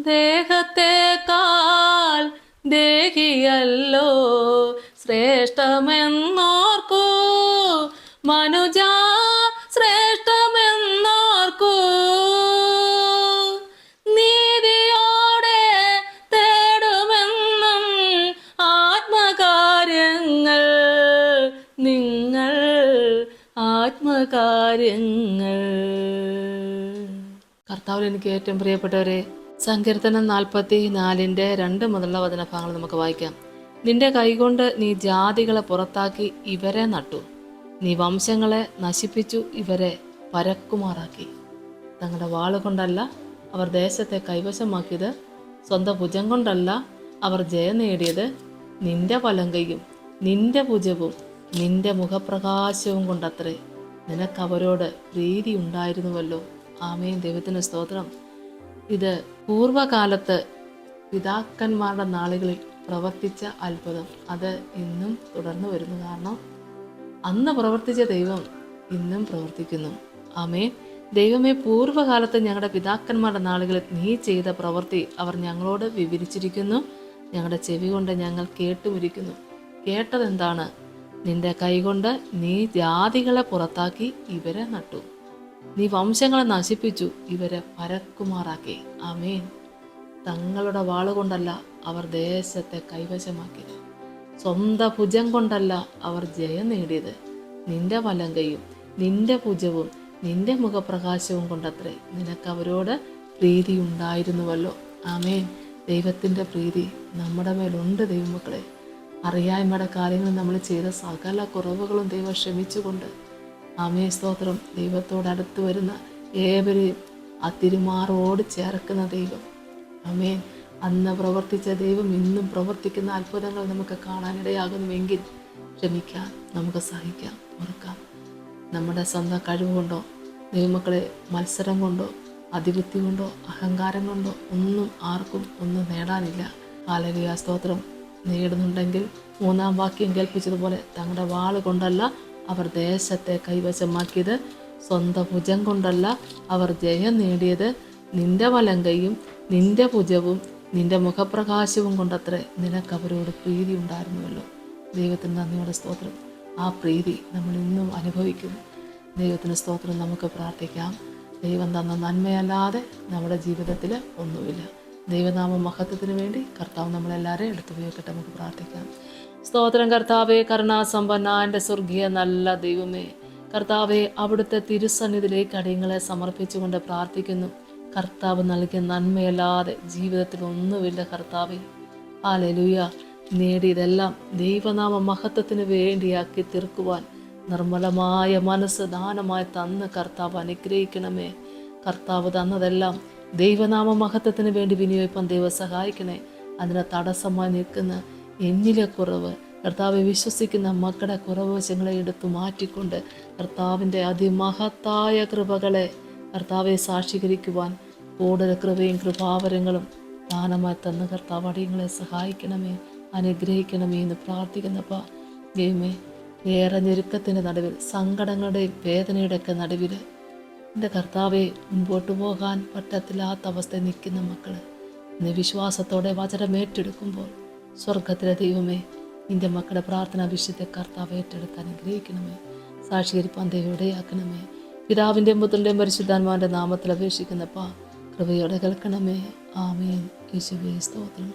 ദേഹത്തേക്കാൾ ദേഹിയല്ലോ ശ്രേഷ്ഠമെന്നോർക്കൂ, മനുജ ശ്രേഷ്ഠമെന്നോർക്കൂ. നീതിയോടെ തേടുമെന്നും ആത്മകാര്യങ്ങൾ, നിങ്ങൾ ആത്മകാര്യങ്ങൾ. കർത്താവിൽ എനിക്ക് ഏറ്റവും പ്രിയപ്പെട്ടവരെ, സങ്കീർത്തനം 44:2 മുതലുള്ള വചനഭാഗങ്ങൾ നമുക്ക് വായിക്കാം. നിന്റെ കൈകൊണ്ട് നീ ജാതികളെ പുറത്താക്കി ഇവരെ നട്ടു, നീ വംശങ്ങളെ നശിപ്പിച്ചു ഇവരെ പരക്കുമാറാക്കി. തങ്ങളുടെ വാളുകൊണ്ടല്ല അവർ ദേശത്തെ കൈവശമാക്കിയത്, സ്വന്തം ഭുജം കൊണ്ടല്ല അവർ ജയം നേടിയത്, നിന്റെ വലങ്കയും നിന്റെ ഭുജവും നിന്റെ മുഖപ്രകാശവും കൊണ്ടത്രേ. നിനക്ക് അവരോട് പ്രീതി ഉണ്ടായിരുന്നുവല്ലോ. ആമേൻ. ദൈവത്തിന് സ്തോത്രം. ഇത് പൂർവകാലത്ത് പിതാക്കന്മാരുടെ നാളുകളിൽ പ്രവർത്തിച്ച അത്ഭുതം, അത് ഇന്നും തുടർന്നു വരുന്നു. കാരണം അന്ന് പ്രവർത്തിച്ച ദൈവം ഇന്നും പ്രവർത്തിക്കുന്നു. ആമേൻ. ദൈവമേ, പൂർവ്വകാലത്ത് ഞങ്ങളുടെ പിതാക്കന്മാരുടെ നാളുകളിൽ നീ ചെയ്ത പ്രവൃത്തി അവർ ഞങ്ങളോട് വിവരിച്ചിരിക്കുന്നു. ഞങ്ങളുടെ ചെവി കൊണ്ട് ഞങ്ങൾ കേട്ടുമിരിക്കുന്നു. കേട്ടതെന്താണ്? നിന്റെ കൈകൊണ്ട് നീ ജാതികളെ പുറത്താക്കി ഇവരെ നട്ടു, നീ വംശങ്ങളെ നശിപ്പിച്ചു ഇവരെ പരക്കുമാറാക്കി. ആമേൻ. തങ്ങളുടെ വാളുകൊണ്ടല്ല അവർ ദേശത്തെ കൈവശമാക്കിയത്, സ്വന്തം ഭുജം കൊണ്ടല്ല അവർ ജയം നേടിയത്, നിന്റെ വലങ്കയും നിന്റെ ഭുജവും നിന്റെ മുഖപ്രകാശവും കൊണ്ടത്രേ. നിനക്ക് അവരോട് പ്രീതി ഉണ്ടായിരുന്നുവല്ലോ. ആമേൻ. ദൈവത്തിൻ്റെ പ്രീതി നമ്മുടെ മേലുണ്ട് ദൈവമക്കളെ. അറിയായ്മയുടെ കാര്യങ്ങളിൽ നമ്മൾ ചെയ്ത സകല കുറവുകളും ദൈവം ക്ഷമിച്ചുകൊണ്ട്, ആമേ സ്തോത്രം, ദൈവത്തോട് അടുത്ത് വരുന്ന ഏവരെയും ആ തിരുമാറോട് ചേർക്കുന്ന ദൈവം. ആമേൻ. അന്ന് പ്രവർത്തിച്ച ദൈവം ഇന്നും പ്രവർത്തിക്കുന്ന അത്ഭുതങ്ങൾ നമുക്ക് കാണാനിടയാകുന്നുവെങ്കിൽ ക്ഷമിക്കാം, നമുക്ക് സഹിക്കാം, ഓർക്കാം. നമ്മുടെ സ്വന്തം കഴിവുകൊണ്ടോ ദൈവമക്കളെ മത്സരം കൊണ്ടോ അതിബുദ്ധി കൊണ്ടോ അഹങ്കാരം കൊണ്ടോ ഒന്നും ആർക്കും ഒന്നും നേടാനില്ല. ഹല്ലേലൂയ, സ്തോത്രം. നേടുന്നുണ്ടെങ്കിൽ 3-ാം വാക്യം കേൾപ്പിച്ചതുപോലെ തങ്ങളുടെ വാള് കൊണ്ടല്ല അവർ ദേശത്തെ കൈവശമാക്കിയത്, സ്വന്തം ഭുജം കൊണ്ടല്ല അവർ ജയം നേടിയത്, നിന്റെ വലങ്കയും നിന്റെ ഭുജവും നിന്റെ മുഖപ്രകാശവും കൊണ്ടത്രേ. നിനക്ക് അവരോട് പ്രീതി ഉണ്ടായിരുന്നുവല്ലോ. ദൈവത്തിന് നന്ദിയോടെ സ്തോത്രം. ആ പ്രീതി നമ്മൾ ഇന്നും അനുഭവിക്കുന്നു. ദൈവത്തിന് സ്തോത്രം. നമുക്ക് പ്രാർത്ഥിക്കാം. ദൈവം തന്ന നന്മയല്ലാതെ നമ്മുടെ ജീവിതത്തിൽ ഒന്നുമില്ല. ദൈവനാമ മഹത്വത്തിന് വേണ്ടി കർത്താവ് നമ്മളെല്ലാവരെയും എടുത്തുപയോഗിക്കട്ടെ. നമുക്ക് പ്രാർത്ഥിക്കാം. സ്തോത്രം കർത്താവേ, കരുണാസമ്പന്ന എൻ്റെ സ്വർഗീയ നല്ല ദൈവമേ, കർത്താവെ, അവിടുത്തെ തിരുസന്നിധിയിലേക്ക് അടിയങ്ങളെ സമർപ്പിച്ചുകൊണ്ട് പ്രാർത്ഥിക്കുന്നു. കർത്താവ് നൽകിയ നന്മയല്ലാതെ ജീവിതത്തിൽ ഒന്നുമില്ല കർത്താവെ. ഹല്ലേലൂയ. നേടിയതെല്ലാം ദൈവനാമ മഹത്വത്തിന് വേണ്ടിയാക്കി തീർക്കുവാൻ നിർമ്മലമായ മനസ്സ് ദാനമായി തന്ന് കർത്താവ് അനുഗ്രഹിക്കണമേ. കർത്താവ് തന്നതെല്ലാം ദൈവനാമ മഹത്വത്തിന് വേണ്ടി വിനിയോഗിപ്പാൻ ദൈവം സഹായിക്കണേ. അതിന് തടസ്സമായി നിൽക്കുന്ന എന്നിലെ കുറവ് കർത്താവെ, വിശ്വസിക്കുന്ന മക്കളുടെ കുറവ് വശങ്ങളെ എടുത്തു മാറ്റിക്കൊണ്ട് കർത്താവിൻ്റെ അതിമഹത്തായ കൃപകളെ കർത്താവെ സാക്ഷീകരിക്കുവാൻ കൂടുതൽ കൃപയും കൃപാവരങ്ങളും ദാനമായി തന്ന് കർത്താവ് അടിയങ്ങളെ സഹായിക്കണമേ, അനുഗ്രഹിക്കണമേ എന്ന് പ്രാർത്ഥിക്കുന്നപ്പാ. ദൈവമേ, ഏറെ ഞെരുക്കത്തിൻ്റെ നടുവിൽ, സങ്കടങ്ങളുടെയും വേദനയുടെയൊക്കെ നടുവിൽ എൻ്റെ കർത്താവെ, മുൻപോട്ട് പോകാൻ പറ്റത്തില്ലാത്ത അവസ്ഥയിൽ നിൽക്കുന്ന മക്കൾ ഇന്ന് വിശ്വാസത്തോടെ വചനം ഏറ്റെടുക്കുമ്പോൾ സ്വർഗത്തിലെ ദൈവമേ, നിൻ്റെ മക്കളുടെ പ്രാർത്ഥന വിഷയത്തെ കർത്താവ് ഏറ്റെടുത്ത് അനുഗ്രഹിക്കണമേ, സാക്ഷീകരിപ്പാൻ ദൈവം ഇടയാക്കണമേ. പിതാവിൻ്റെയും പുത്രൻ്റെയും പരിശുദ്ധാത്മാവിൻ്റെ നാമത്തിൽ അപേക്ഷിക്കുന്നപ്പാ, കൃപയോടെ കേൾക്കണമേ. ആമേൻ. യേശുവേ സ്തോത്രം.